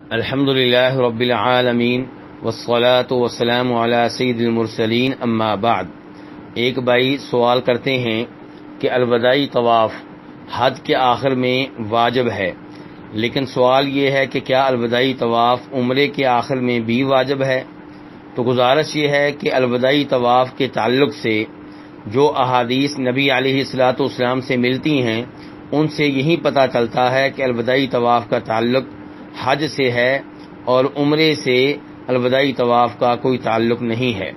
الحمدللہ رب العالمین والصلاة والسلام علی سید المرسلین اما بعد۔ ایک بھائی سوال کرتے ہیں کہ الوداعی طواف حج کے آخر میں واجب ہے، لیکن سوال یہ ہے کہ کیا الوداعی طواف عمرے کے آخر میں بھی واجب ہے؟ تو گزارش یہ ہے کہ الوداعی طواف کے تعلق سے جو احادیث نبی علیہ الصلوۃ والسلام سے ملتی ہیں ان سے یہی پتہ چلتا ہے کہ الوداعی طواف کا تعلق حج سے ہے اور عمرے سے الوداعی طواف کا کوئی تعلق نہیں ہے۔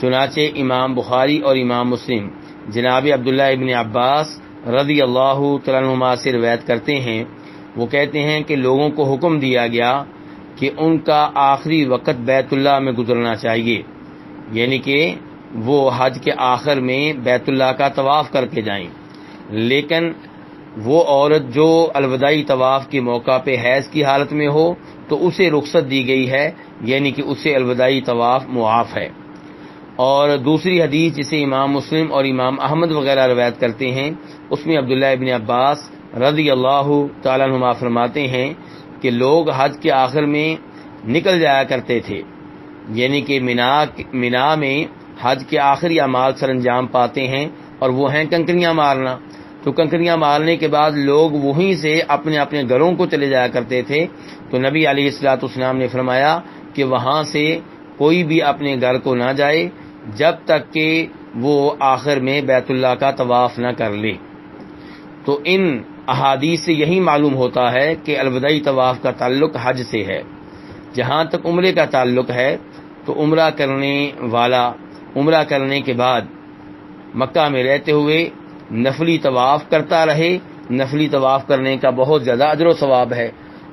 چنانچہ امام بخاری اور امام مسلم جناب عبداللہ ابن عباس رضی اللہ تعالیٰ عنہما سے روایت کرتے ہیں، وہ کہتے ہیں کہ لوگوں کو حکم دیا گیا کہ ان کا آخری وقت بیت اللہ میں گزرنا چاہیے، یعنی کہ وہ حج کے آخر میں بیت اللہ کا طواف کر کے جائیں، لیکن وہ عورت جو الوداعی طواف کے موقع پہ حیض کی حالت میں ہو تو اسے رخصت دی گئی ہے، یعنی کہ اسے الوداعی طواف معاف ہے۔ اور دوسری حدیث جسے امام مسلم اور امام احمد وغیرہ روایت کرتے ہیں اس میں عبداللہ ابن عباس رضی اللہ تعالیٰ عنہما فرماتے ہیں کہ لوگ حج کے آخر میں نکل جایا کرتے تھے، یعنی کہ منا میں حج کے آخری اعمال سر انجام پاتے ہیں اور وہ ہیں کنکریاں مارنا۔ تو کنکریاں مارنے کے بعد لوگ وہیں سے اپنے اپنے گھروں کو چلے جایا کرتے تھے، تو نبی علیہ الصلوۃ والسلام نے فرمایا کہ وہاں سے کوئی بھی اپنے گھر کو نہ جائے جب تک کہ وہ آخر میں بیت اللہ کا طواف نہ کر لے۔ تو ان احادیث سے یہی معلوم ہوتا ہے کہ الوداعی طواف کا تعلق حج سے ہے۔ جہاں تک عمرے کا تعلق ہے تو عمرہ کرنے والا عمرہ کرنے کے بعد مکہ میں رہتے ہوئے نفلی طواف کرتا رہے، نفلی طواف کرنے کا بہت زیادہ اجر و ثواب ہے،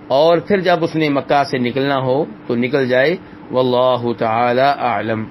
اور پھر جب اس نے مکہ سے نکلنا ہو تو نکل جائے، واللہ تعالی اعلم۔